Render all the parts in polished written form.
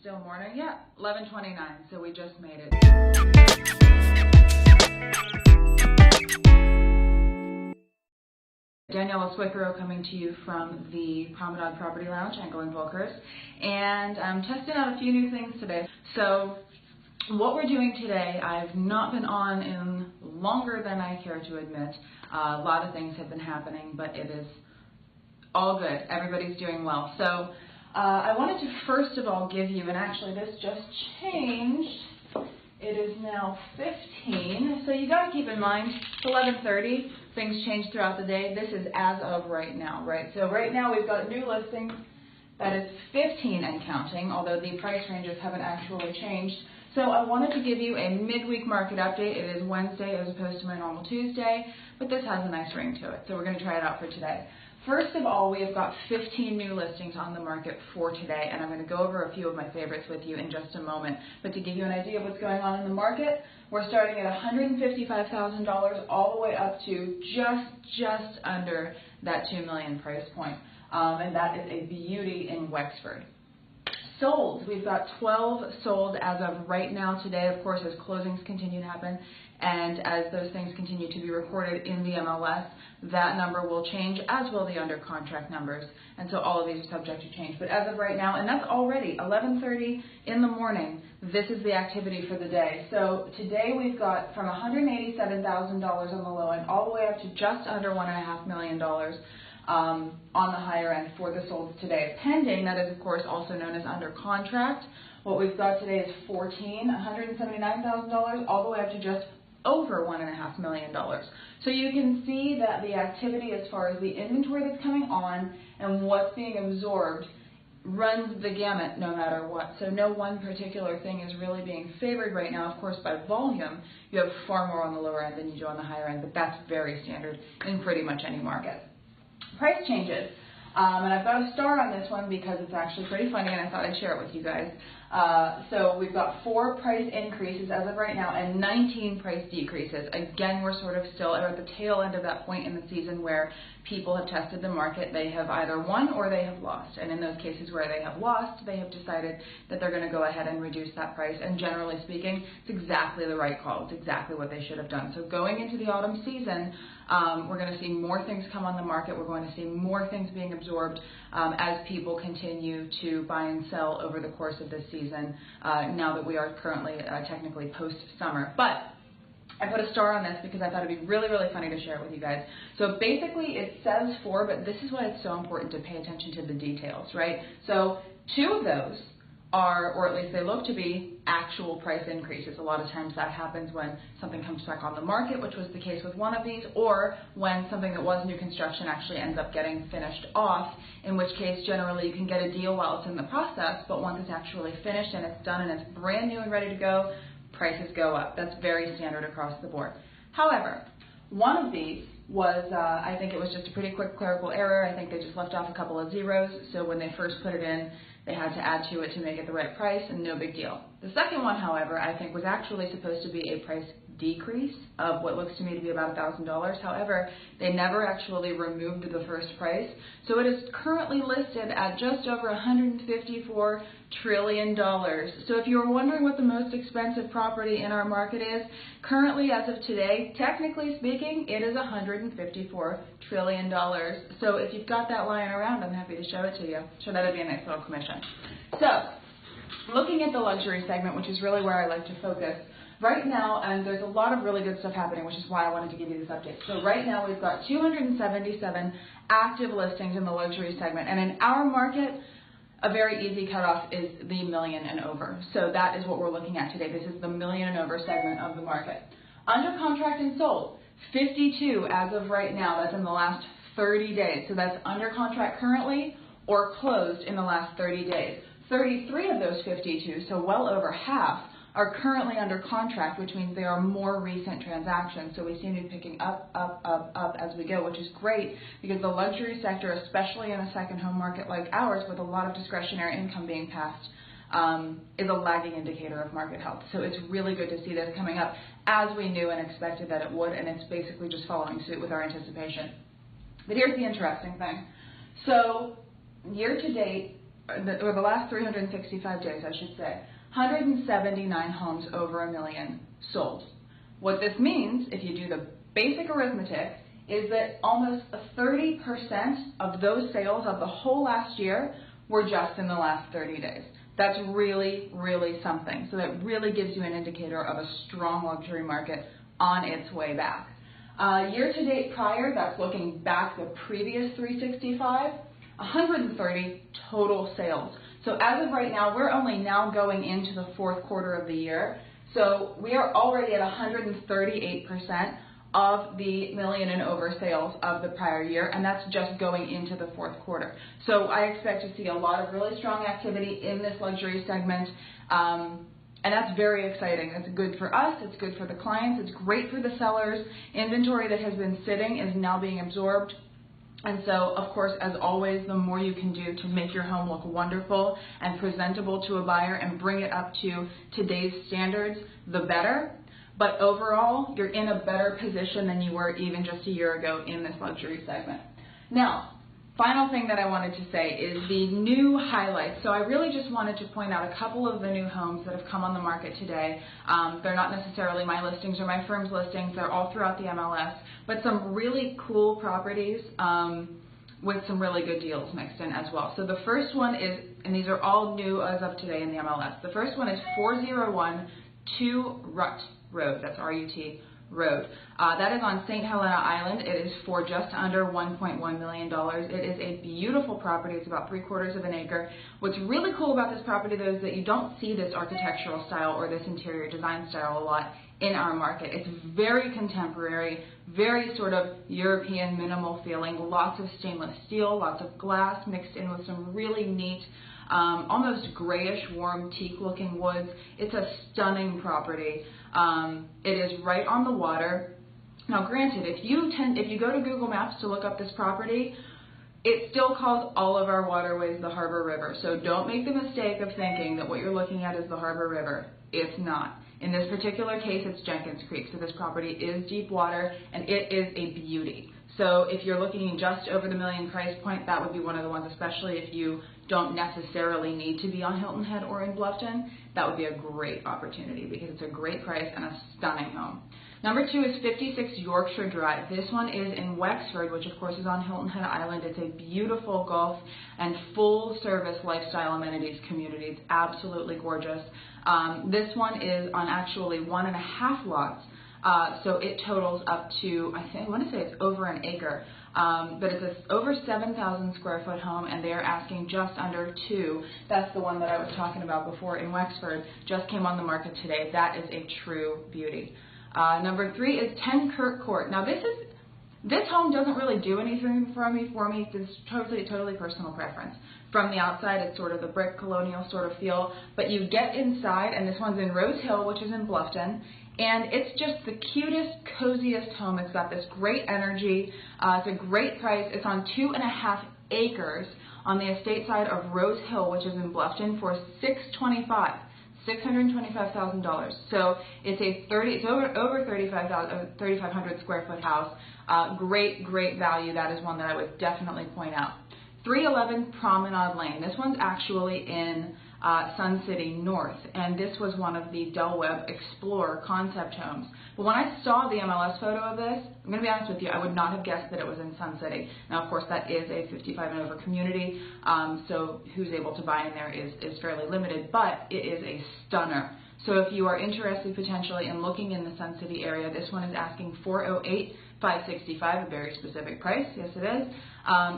Still morning? Yeah, 11:29, so we just made it. Daniella Squicquero coming to you from the Promenade Property Lounge, Engel and Völkers, and I'm testing out a few new things today. So what we're doing today, I've not been on in longer than I care to admit. A lot of things have been happening, but it is all good. Everybody's doing well. So I wanted to first of all give you, and actually this just changed, it is now 15, so you got to keep in mind, it's 11:30, things change throughout the day. This is as of right now, right? So right now we've got new listings, that is 15 and counting, although the price ranges haven't actually changed. So I wanted to give you a midweek market update. It is Wednesday as opposed to my normal Tuesday, but this has a nice ring to it, so we're going to try it out for today. First of all, we have got 15 new listings on the market for today, and I'm going to go over a few of my favorites with you in just a moment. But to give you an idea of what's going on in the market, we're starting at $155,000 all the way up to just under that $2 million price point, and that is a beauty in Wexford. Sold, we've got 12 sold as of right now today, of course, as closings continue to happen, and as those things continue to be recorded in the MLS, that number will change, as will the under contract numbers, and so all of these are subject to change. But as of right now, and that's already 11:30 in the morning, this is the activity for the day. So today we've got from $187,000 on the low end all the way up to just under $1.5 million on the higher end for the solds today. Pending, that is of course also known as under contract, what we've got today is $179,000 all the way up to just over $1.5 million. So you can see that the activity as far as the inventory that's coming on and what's being absorbed runs the gamut no matter what. So no one particular thing is really being favored right now. Of course, by volume, you have far more on the lower end than you do on the higher end, but that's very standard in pretty much any market. Price changes. And I've got a star on this one because it's actually pretty funny and I thought I'd share it with you guys. So we've got 4 price increases as of right now and 19 price decreases. Again, we're sort of still at the tail end of that point in the season where people have tested the market. They have either won or they have lost. And in those cases where they have lost, they have decided that they're going to go ahead and reduce that price. And generally speaking, it's exactly the right call. It's exactly what they should have done. So going into the autumn season, we're going to see more things come on the market. We're going to see more things being absorbed as people continue to buy and sell over the course of this season, now that we are currently technically post-summer. But I put a star on this because I thought it'd be really, really funny to share it with you guys. So basically it says 4, but this is why it's so important to pay attention to the details, right? So 2 of those are, or at least they look to be, actual price increases. A lot of times that happens when something comes back on the market, which was the case with one of these, or when something that was new construction actually ends up getting finished off, in which case generally you can get a deal while it's in the process, but once it's actually finished and it's done and it's brand new and ready to go, prices go up. That's very standard across the board. However, one of these was, I think it was just a pretty quick clerical error. I think they just left off a couple of zeros, so when they first put it in, they had to add to it to make it the right price, and no big deal. The second one, however, I think was actually supposed to be a price decrease of what looks to me to be about $1,000. However, they never actually removed the first price, so it is currently listed at just over $154 trillion. So if you were wondering what the most expensive property in our market is, currently as of today, technically speaking, it is $154 trillion. So if you've got that lying around, I'm happy to show it to you. Sure, that would be a nice little commission. So, looking at the luxury segment, which is really where I like to focus, right now, and there's a lot of really good stuff happening, which is why I wanted to give you this update. So right now we've got 277 active listings in the luxury segment, and in our market, a very easy cutoff is the million and over. So that is what we're looking at today. This is the million and over segment of the market. Under contract and sold, 52 as of right now. That's in the last 30 days. So that's under contract currently or closed in the last 30 days. 33 of those 52, so well over half, are currently under contract, which means they are more recent transactions. So we seem to be picking up as we go, which is great because the luxury sector, especially in a second home market like ours with a lot of discretionary income being passed, is a lagging indicator of market health. So it's really good to see this coming up as we knew and expected that it would, and it's basically just following suit with our anticipation. But here's the interesting thing. So year to date, or the last 365 days, I should say, 179 homes over $1 million sold. What this means, if you do the basic arithmetic, is that almost 30% of those sales of the whole last year were just in the last 30 days. That's really, really something. So that really gives you an indicator of a strong luxury market on its way back. Year to date prior, that's looking back the previous 365, 130 total sales. So as of right now, we're only now going into the fourth quarter of the year. So we are already at 138% of the million and over sales of the prior year, and that's just going into the fourth quarter. So I expect to see a lot of really strong activity in this luxury segment, and that's very exciting. It's good for us, it's good for the clients, it's great for the sellers. Inventory that has been sitting is now being absorbed. And so, of course, as always, the more you can do to make your home look wonderful and presentable to a buyer and bring it up to today's standards, the better. But overall, you're in a better position than you were even just a year ago in this luxury segment. Now, final thing that I wanted to say is the new highlights. So I really just wanted to point out a couple of the new homes that have come on the market today. They're not necessarily my listings or my firm's listings. They're all throughout the MLS, but some really cool properties with some really good deals mixed in as well. So the first one is, and these are all new as of today in the MLS, the first one is 401 Rut Road. That's R-U-T Road. That is on St. Helena Island. It is for just under $1.1 million. It is a beautiful property. It's about 3/4 of an acre. What's really cool about this property, though, is that you don't see this architectural style or this interior design style a lot in our market. It's very contemporary, very sort of European minimal feeling, lots of stainless steel, lots of glass mixed in with some really neat almost grayish, warm, teak-looking woods. It's a stunning property. It is right on the water. Now, granted, if you go to Google Maps to look up this property, it still calls all of our waterways the Harbor River. So don't make the mistake of thinking that what you're looking at is the Harbor River. It's not. In this particular case, it's Jenkins Creek. So this property is deep water, and it is a beauty. So if you're looking just over the $1 million price point, that would be one of the ones, especially if you don't necessarily need to be on Hilton Head or in Bluffton. That would be a great opportunity because it's a great price and a stunning home. Number 2 is 56 Yorkshire Drive. This one is in Wexford, which of course is on Hilton Head Island. It's a beautiful golf and full service lifestyle amenities community. It's absolutely gorgeous. This one is on actually 1.5 lots. So it totals up to, I want to say it's over an acre, but it's a over 7,000 square foot home, and they are asking just under 2. That's the one that I was talking about before in Wexford, just came on the market today. That is a true beauty. Number 3 is 10 Kirk Court. Now this home doesn't really do anything for me. It's totally personal preference. From the outside, it's sort of the brick colonial sort of feel, but you get inside, and this one's in Rose Hill, which is in Bluffton. And it's just the cutest, coziest home. It's got this great energy. It's a great price. It's on 2.5 acres on the estate side of Rose Hill, which is in Bluffton, for $625,000. So it's over 3,500 square foot house. Great value. That is one that I would definitely point out. 311 Promenade Lane. This one's actually in Sun City North, and this was one of the Del Webb Explorer concept homes. But when I saw the MLS photo of this, I'm going to be honest with you, I would not have guessed that it was in Sun City. Now, of course, that is a 55 and over community, so who's able to buy in there is fairly limited, but it is a stunner. So if you are interested potentially in looking in the Sun City area, this one is asking $408,565, a very specific price. Yes, it is.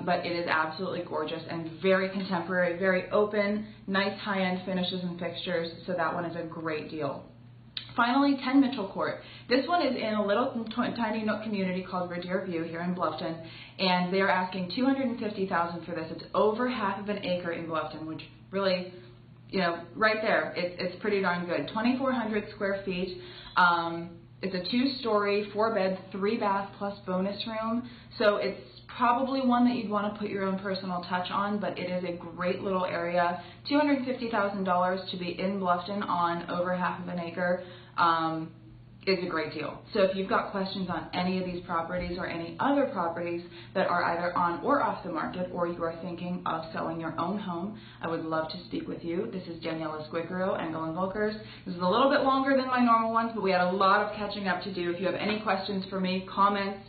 But it is absolutely gorgeous and very contemporary, very open, nice high-end finishes and fixtures. So that one is a great deal. Finally, 10 Mitchell Court. This one is in a little tiny nook community called Revere View here in Bluffton, and they are asking $250,000 for this. It's over half of an acre in Bluffton, which really, you know, right there, it's pretty darn good. 2,400 square feet. It's a 2-story, 4-bed, 3-bath plus bonus room. So it's probably one that you'd want to put your own personal touch on, but it is a great little area. $250,000 to be in Bluffton on over half of an acre. is a great deal. So if you've got questions on any of these properties or any other properties that are either on or off the market, or you are thinking of selling your own home, I would love to speak with you. This is Daniella Squicquero, Engel and Völkers. This is a little bit longer than my normal ones, but we had a lot of catching up to do. If you have any questions for me, comments,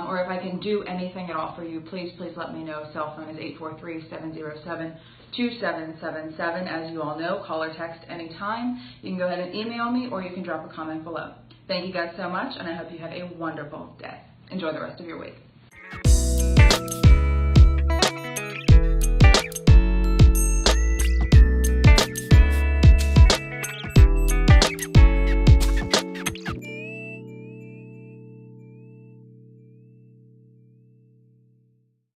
or if I can do anything at all for you, please let me know. Cell phone is 843-707-2777. As you all know, call or text anytime. You can go ahead and email me, or you can drop a comment below. Thank you guys so much, and I hope you have a wonderful day. Enjoy the rest of your week.